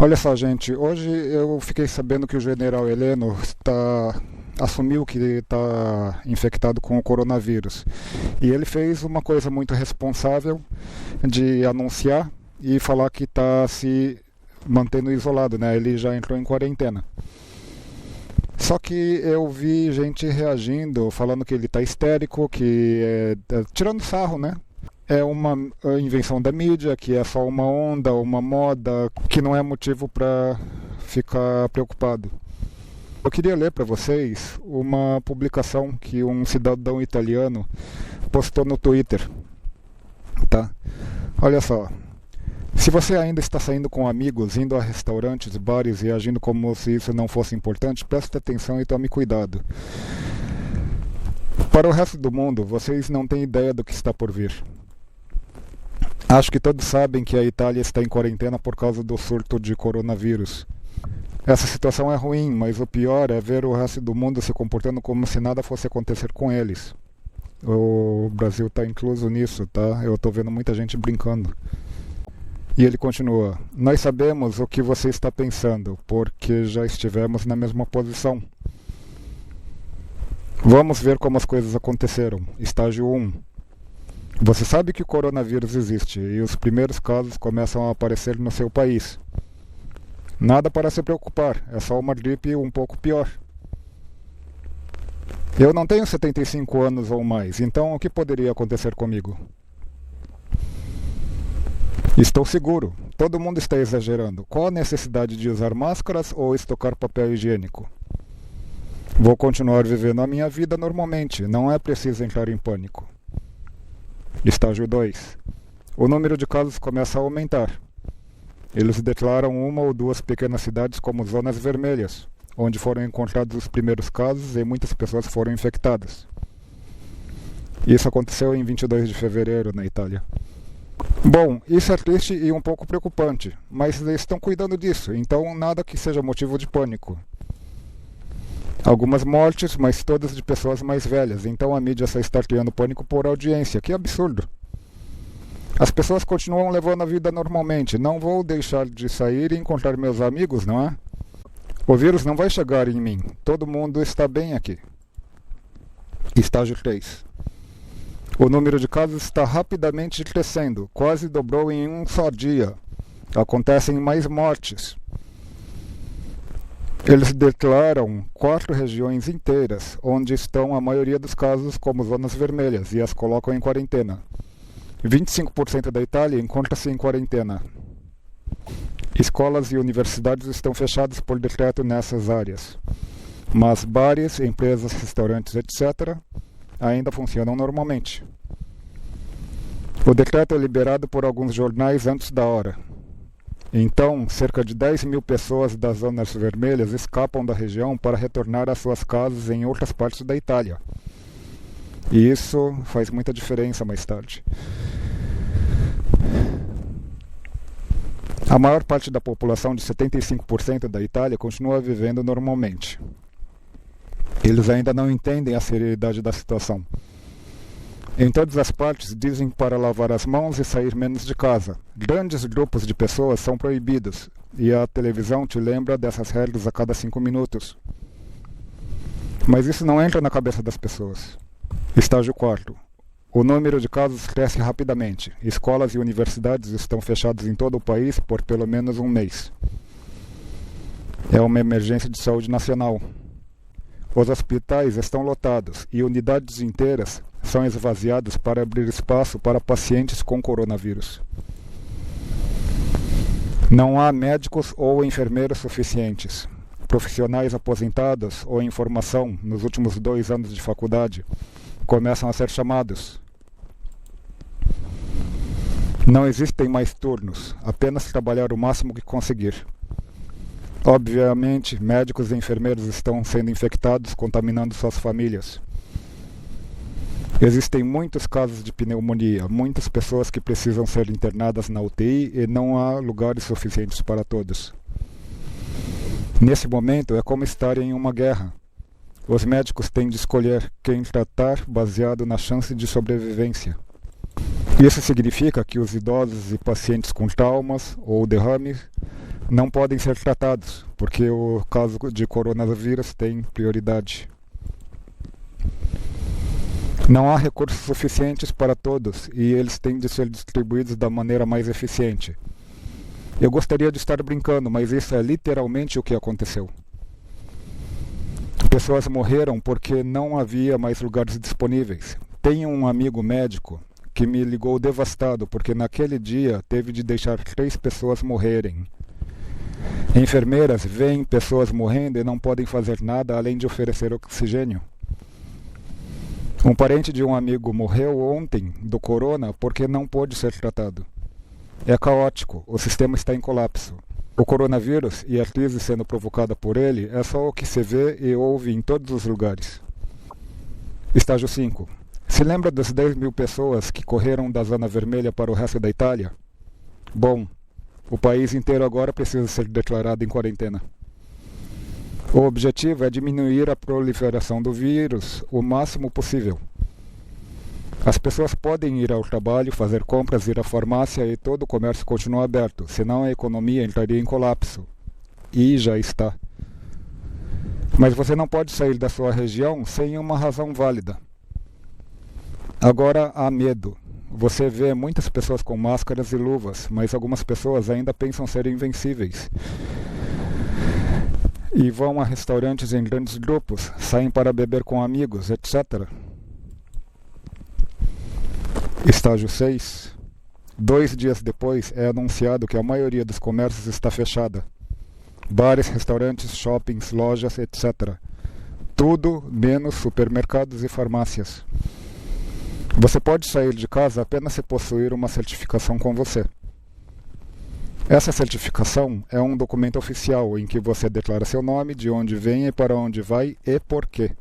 Olha só, gente, hoje eu fiquei sabendo que o general Heleno assumiu que está infectado com o coronavírus. E ele fez uma coisa muito responsável de anunciar e falar que está se mantendo isolado, né? Ele já entrou em quarentena. Só que eu vi gente reagindo, falando que ele está histérico, tirando sarro, né? É uma invenção da mídia, que é só uma onda, uma moda, que não é motivo para ficar preocupado. Eu queria ler para vocês uma publicação que um cidadão italiano postou no Twitter, tá? Olha só. Se você ainda está saindo com amigos, indo a restaurantes, bares e agindo como se isso não fosse importante, preste atenção e tome cuidado. Para o resto do mundo, vocês não têm ideia do que está por vir. Acho que todos sabem que a Itália está em quarentena por causa do surto de coronavírus. Essa situação é ruim, mas o pior é ver o resto do mundo se comportando como se nada fosse acontecer com eles. O Brasil está incluso nisso, tá? Eu estou vendo muita gente brincando. E ele continua: nós sabemos o que você está pensando, porque já estivemos na mesma posição. Vamos ver como as coisas aconteceram. Estágio 1. Você sabe que o coronavírus existe e os primeiros casos começam a aparecer no seu país. Nada para se preocupar, é só uma gripe um pouco pior. Eu não tenho 75 anos ou mais, então o que poderia acontecer comigo? Estou seguro, todo mundo está exagerando. Qual a necessidade de usar máscaras ou estocar papel higiênico? Vou continuar vivendo a minha vida normalmente, não é preciso entrar em pânico. Estágio 2. O número de casos começa a aumentar. Eles declaram uma ou duas pequenas cidades como zonas vermelhas, onde foram encontrados os primeiros casos e muitas pessoas foram infectadas. Isso aconteceu em 22 de fevereiro na Itália. Bom, isso é triste e um pouco preocupante, mas eles estão cuidando disso, então nada que seja motivo de pânico. Algumas mortes, mas todas de pessoas mais velhas, então a mídia só está criando pânico por audiência, que absurdo. As pessoas continuam levando a vida normalmente, não vou deixar de sair e encontrar meus amigos, não é? O vírus não vai chegar em mim, todo mundo está bem aqui. Estágio 3. O número de casos está rapidamente crescendo, quase dobrou em um só dia. Acontecem mais mortes. Eles declaram 4 regiões inteiras, onde estão a maioria dos casos como zonas vermelhas, e as colocam em quarentena. 25% da Itália encontra-se em quarentena. Escolas e universidades estão fechadas por decreto nessas áreas. Mas bares, empresas, restaurantes, etc., ainda funcionam normalmente. O decreto é liberado por alguns jornais antes da hora. Então, cerca de 10 mil pessoas das zonas vermelhas escapam da região para retornar às suas casas em outras partes da Itália. E isso faz muita diferença mais tarde. A maior parte da população de 75% da Itália continua vivendo normalmente. Eles ainda não entendem a seriedade da situação. Em todas as partes dizem para lavar as mãos e sair menos de casa. Grandes grupos de pessoas são proibidos e a televisão te lembra dessas regras a cada 5 minutos. Mas isso não entra na cabeça das pessoas. Estágio 4. O número de casos cresce rapidamente. Escolas e universidades estão fechadas em todo o país por pelo menos um mês. É uma emergência de saúde nacional. Os hospitais estão lotados e unidades inteiras são esvaziadas para abrir espaço para pacientes com coronavírus. Não há médicos ou enfermeiros suficientes. Profissionais aposentados ou em formação nos últimos 2 anos de faculdade começam a ser chamados. Não existem mais turnos, apenas trabalhar o máximo que conseguir. Obviamente, médicos e enfermeiros estão sendo infectados, contaminando suas famílias. Existem muitos casos de pneumonia, muitas pessoas que precisam ser internadas na UTI e não há lugares suficientes para todos. Nesse momento é como estar em uma guerra. Os médicos têm de escolher quem tratar baseado na chance de sobrevivência. Isso significa que os idosos e pacientes com traumas ou derrames não podem ser tratados, porque o caso de coronavírus tem prioridade. Não há recursos suficientes para todos e eles têm de ser distribuídos da maneira mais eficiente. Eu gostaria de estar brincando, mas isso é literalmente o que aconteceu. Pessoas morreram porque não havia mais lugares disponíveis. Tenho um amigo médico que me ligou devastado porque naquele dia teve de deixar 3 pessoas morrerem. Enfermeiras veem pessoas morrendo e não podem fazer nada além de oferecer oxigênio. Um parente de um amigo morreu ontem do corona porque não pôde ser tratado. É caótico, o sistema está em colapso. O coronavírus e a crise sendo provocada por ele é só o que se vê e ouve em todos os lugares. Estágio 5. Se lembra das 10 mil pessoas que correram da zona vermelha para o resto da Itália? Bom, o país inteiro agora precisa ser declarado em quarentena. O objetivo é diminuir a proliferação do vírus o máximo possível. As pessoas podem ir ao trabalho, fazer compras, ir à farmácia e todo o comércio continua aberto, senão a economia entraria em colapso. E já está. Mas você não pode sair da sua região sem uma razão válida. Agora há medo. Você vê muitas pessoas com máscaras e luvas, mas algumas pessoas ainda pensam ser invencíveis. E vão a restaurantes em grandes grupos, saem para beber com amigos, etc. Estágio 6. 2 dias depois é anunciado que a maioria dos comércios está fechada. Bares, restaurantes, shoppings, lojas, etc. Tudo menos supermercados e farmácias. Você pode sair de casa apenas se possuir uma certificação com você. Essa certificação é um documento oficial em que você declara seu nome, de onde vem e para onde vai e por quê.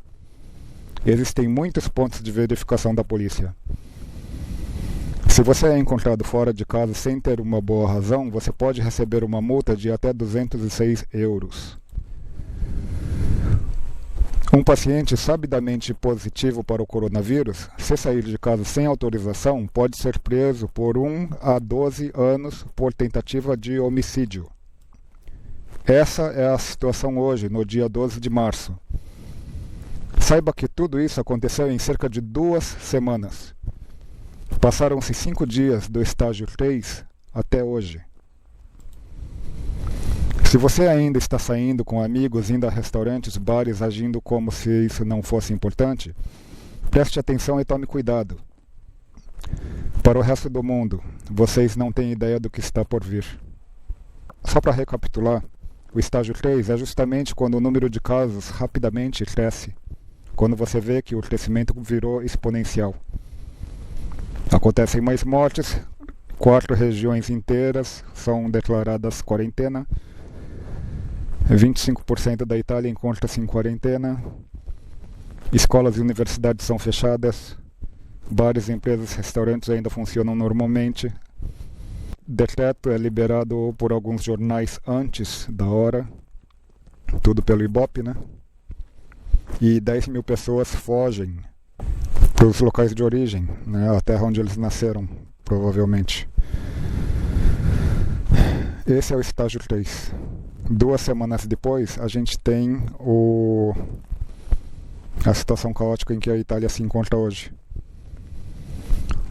Existem muitos pontos de verificação da polícia. Se você é encontrado fora de casa sem ter uma boa razão, você pode receber uma multa de até 206 euros. Um paciente sabidamente positivo para o coronavírus, se sair de casa sem autorização, pode ser preso por 1 a 12 anos por tentativa de homicídio. Essa é a situação hoje, no dia 12 de março. Saiba que tudo isso aconteceu em cerca de 2 semanas. Passaram-se 5 dias do estágio 3 até hoje. Se você ainda está saindo com amigos, indo a restaurantes, bares, agindo como se isso não fosse importante, preste atenção e tome cuidado. Para o resto do mundo, vocês não têm ideia do que está por vir. Só para recapitular, o estágio 3 é justamente quando o número de casos rapidamente cresce, quando você vê que o crescimento virou exponencial. Acontecem mais mortes, 4 regiões inteiras são declaradas quarentena, 25% da Itália encontra-se em quarentena, escolas e universidades são fechadas, bares, empresas, restaurantes ainda funcionam normalmente. Decreto é liberado por alguns jornais antes da hora, tudo pelo Ibope, né? E 10 mil pessoas fogem para os locais de origem, né? A terra onde eles nasceram, provavelmente. Esse é o estágio 3. 2 semanas depois, a gente tem a situação caótica em que a Itália se encontra hoje.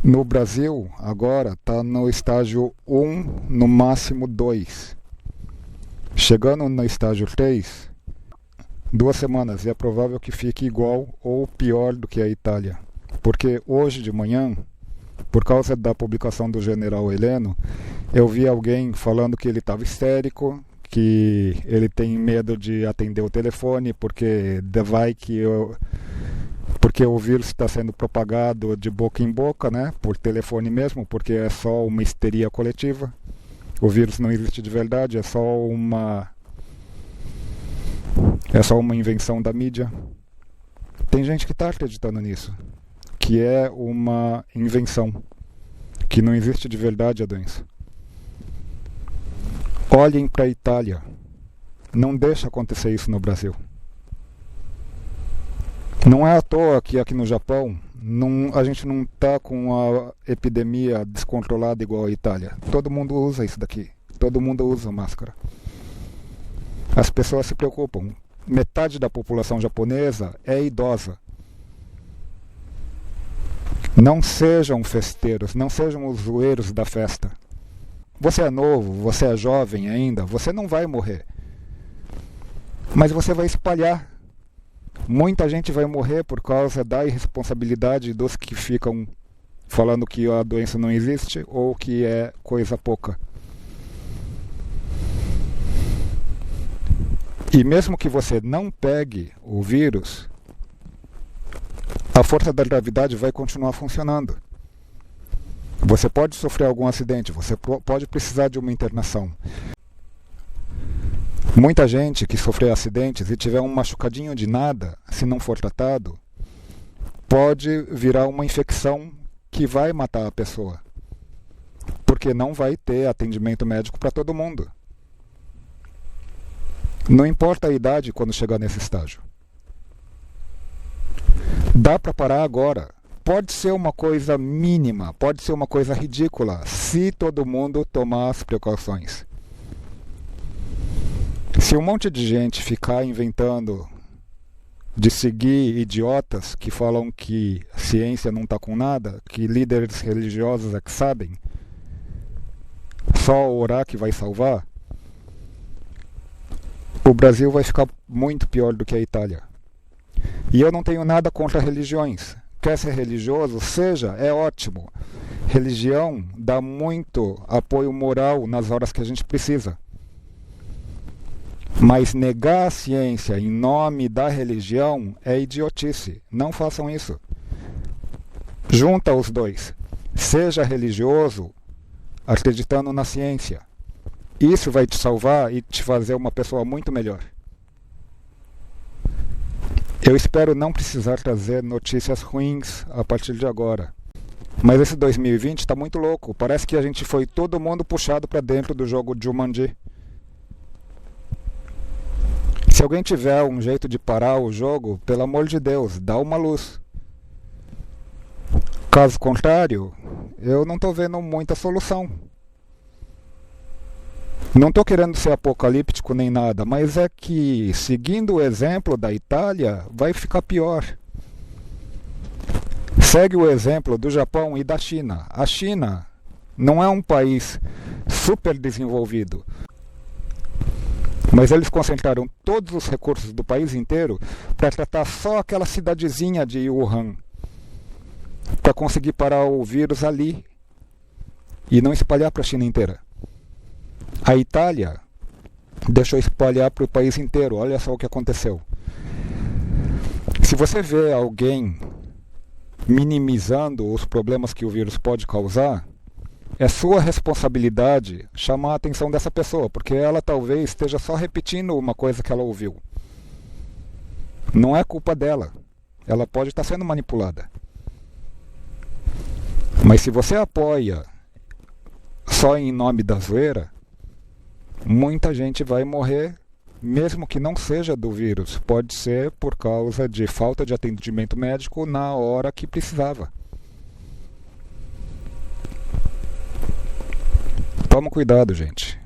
No Brasil, agora, está no estágio 1, no máximo 2. Chegando no estágio 3, 2 semanas, e é provável que fique igual ou pior do que a Itália. Porque hoje de manhã, por causa da publicação do general Heleno, eu vi alguém falando que ele estava histérico, que ele tem medo de atender o telefone porque porque o vírus está sendo propagado de boca em boca, né, por telefone mesmo, porque é só uma histeria coletiva. O vírus não existe de verdade, é só uma invenção da mídia. Tem gente que está acreditando nisso, que é uma invenção, que não existe de verdade a doença. Olhem para a Itália. Não deixe acontecer isso no Brasil. Não é à toa que aqui no Japão a gente não está com a epidemia descontrolada igual a Itália. Todo mundo usa isso daqui. Todo mundo usa máscara. As pessoas se preocupam. Metade da população japonesa é idosa. Não sejam festeiros, não sejam os zoeiros da festa. Você é novo, você é jovem ainda, você não vai morrer. Mas você vai espalhar. Muita gente vai morrer por causa da irresponsabilidade dos que ficam falando que a doença não existe ou que é coisa pouca. E mesmo que você não pegue o vírus, a força da gravidade vai continuar funcionando. Você pode sofrer algum acidente, você pode precisar de uma internação. Muita gente que sofreu acidentes e tiver um machucadinho de nada, se não for tratado, pode virar uma infecção que vai matar a pessoa. Porque não vai ter atendimento médico para todo mundo. Não importa a idade quando chegar nesse estágio. Dá para parar agora. Pode ser uma coisa mínima, pode ser uma coisa ridícula, se todo mundo tomar as precauções. Se um monte de gente ficar inventando de seguir idiotas que falam que a ciência não está com nada, que líderes religiosos é que sabem, só orar que vai salvar, o Brasil vai ficar muito pior do que a Itália. E eu não tenho nada contra religiões. Quer ser religioso? Seja, é ótimo. Religião dá muito apoio moral nas horas que a gente precisa. Mas negar a ciência em nome da religião é idiotice. Não façam isso. Junta os dois. Seja religioso acreditando na ciência. Isso vai te salvar e te fazer uma pessoa muito melhor. Eu espero não precisar trazer notícias ruins a partir de agora. Mas esse 2020 está muito louco. Parece que a gente foi todo mundo puxado para dentro do jogo Jumanji. Se alguém tiver um jeito de parar o jogo, pelo amor de Deus, dá uma luz. Caso contrário, eu não estou vendo muita solução. Não estou querendo ser apocalíptico nem nada, mas é que, seguindo o exemplo da Itália, vai ficar pior. Segue o exemplo do Japão e da China. A China não é um país super desenvolvido, mas eles concentraram todos os recursos do país inteiro para tratar só aquela cidadezinha de Wuhan, para conseguir parar o vírus ali e não espalhar para a China inteira. A Itália deixou espalhar para o país inteiro. Olha só o que aconteceu. Se você vê alguém minimizando os problemas que o vírus pode causar, é sua responsabilidade chamar a atenção dessa pessoa, porque ela talvez esteja só repetindo uma coisa que ela ouviu. Não é culpa dela. Ela pode estar sendo manipulada. Mas se você apoia só em nome da zoeira, muita gente vai morrer, mesmo que não seja do vírus. Pode ser por causa de falta de atendimento médico na hora que precisava. Toma cuidado, gente.